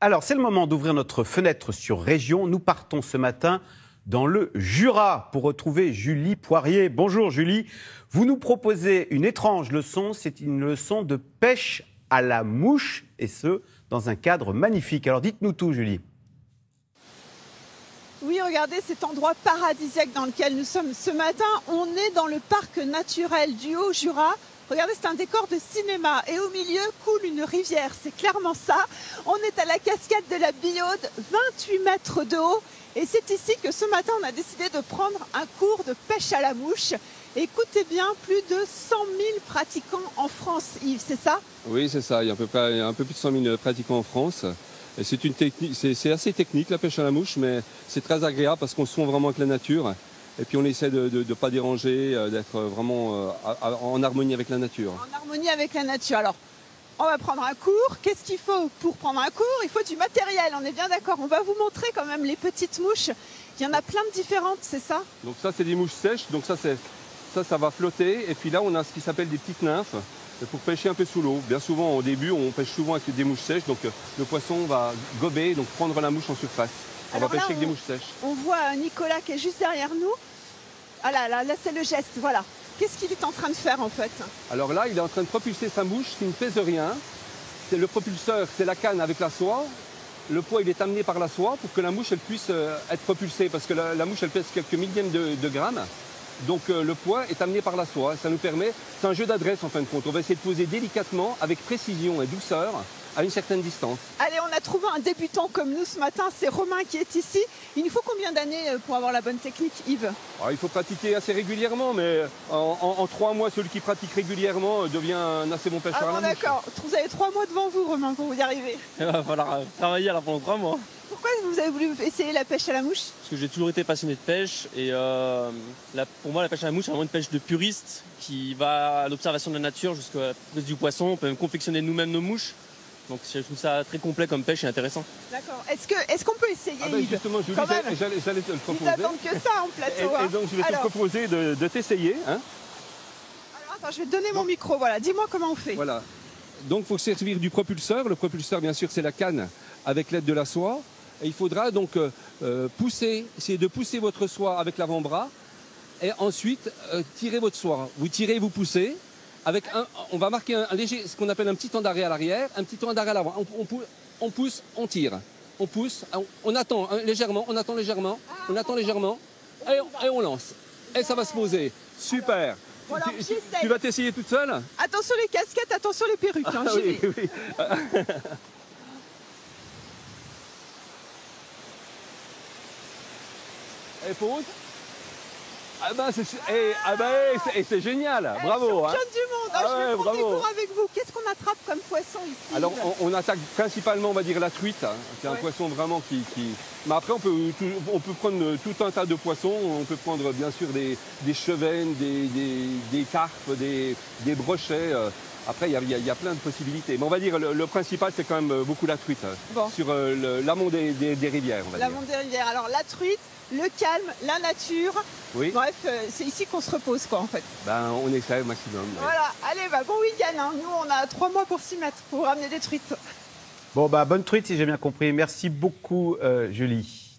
Alors, c'est le moment d'ouvrir notre fenêtre sur région. Nous partons ce matin dans le Jura pour retrouver Julie Poirier. Bonjour Julie, vous nous proposez une étrange leçon, c'est une leçon de pêche à la mouche, et ce, dans un cadre magnifique. Alors dites-nous tout Julie. Oui, regardez cet endroit paradisiaque dans lequel nous sommes ce matin. On est dans le parc naturel du Haut-Jura. Regardez, c'est un décor de cinéma et au milieu coule une rivière, c'est clairement ça. On est à la cascade de la Billaude, 28 mètres de haut. Et c'est ici que ce matin, on a décidé de prendre un cours de pêche à la mouche. Écoutez bien, plus de 100 000 pratiquants en France, Yves, c'est ça? Oui, c'est ça. Il y a un peu plus de 100 000 pratiquants en France. Et c'est une technique, c'est assez technique la pêche à la mouche, mais c'est très agréable parce qu'on se fond vraiment avec la nature. Et puis on essaie de ne pas déranger, d'être vraiment en harmonie avec la nature. En harmonie avec la nature. Alors, on va prendre un cours. Qu'est-ce qu'il faut pour prendre un cours? Il faut du matériel, on est bien d'accord. On va vous montrer quand même les petites mouches. Il y en a plein de différentes, c'est ça? Donc ça, c'est des mouches sèches. Donc ça va flotter. Et puis là, on a ce qui s'appelle des petites nymphes pour pêcher un peu sous l'eau. Bien souvent, au début, on pêche souvent avec des mouches sèches. Donc le poisson va gober, donc prendre la mouche en surface. On va pêcher avec des mouches sèches. On voit Nicolas qui est juste derrière nous. Ah là, c'est le geste, voilà. Qu'est-ce qu'il est en train de faire en fait? Alors là, il est en train de propulser sa mouche qui ne pèse rien. Le propulseur, c'est la canne avec la soie. Le poids, il est amené par la soie pour que la mouche elle puisse être propulsée. Parce que la mouche, elle pèse quelques millièmes de grammes. Donc le poids est amené par la soie. Ça nous permet, c'est un jeu d'adresse en fin de compte. On va essayer de poser délicatement, avec précision et douceur, à une certaine distance. Allez, on a trouvé un débutant comme nous ce matin, c'est Romain qui est ici. Il nous faut combien d'années pour avoir la bonne technique, Yves? Alors, il faut pratiquer assez régulièrement, mais en 3 mois, celui qui pratique régulièrement devient un assez bon pêcheur à la mouche. D'accord, vous avez 3 mois devant vous, Romain, pour y arriver. Il va falloir travailler là pendant 3 mois. Pourquoi vous avez voulu essayer la pêche à la mouche? Parce que j'ai toujours été passionné de pêche et pour moi la pêche à la mouche c'est vraiment une pêche de puriste qui va à l'observation de la nature jusqu'à la prise du poisson. On peut même confectionner nous-mêmes nos mouches. Donc je trouve ça très complet comme pêche et intéressant. D'accord. Est-ce qu'on peut essayer, Yves? Justement, Julie, j'allais te le proposer. Ils n'attendent que ça en plateau. Et donc je vais te proposer de t'essayer. Hein. Alors attends, je vais te donner mon micro. Voilà, dis-moi comment on fait. Voilà. Donc il faut servir du propulseur. Le propulseur, bien sûr, c'est la canne avec l'aide de la soie. Et il faudra donc essayer de pousser votre soie avec l'avant-bras et ensuite tirer votre soie. Vous tirez, vous poussez. On va marquer un léger, ce qu'on appelle un petit temps d'arrêt à l'arrière, un petit temps d'arrêt à l'avant. On pousse, on tire. On pousse, on attend légèrement, on attend légèrement et on lance. Et ça va se poser. Super. Voilà, tu vas t'essayer toute seule? Attention les casquettes, attention les perruques. Hein, oui. Et pause. C'est génial, bravo. Championne du monde, je vais prendre des cours avec vous. Qu'est-ce qu'on attrape comme poisson ici? Alors on attaque principalement, on va dire, la truite. C'est un poisson vraiment qui... Mais après on peut prendre tout un tas de poissons. On peut prendre bien sûr des chevennes, des carpes, des brochets. Après, il y a plein de possibilités. Mais on va dire, le principal, c'est quand même beaucoup la truite. Bon. Sur l'amont des rivières, on va dire. L'amont des rivières. Alors, la truite, le calme, la nature. Oui. Bref, c'est ici qu'on se repose, quoi, en fait. On essaie au maximum. Voilà. Allez, bon week-end. Hein. Nous, on a 3 mois pour s'y mettre, pour ramener des truites. Bon, bonne truite, si j'ai bien compris. Merci beaucoup, Julie.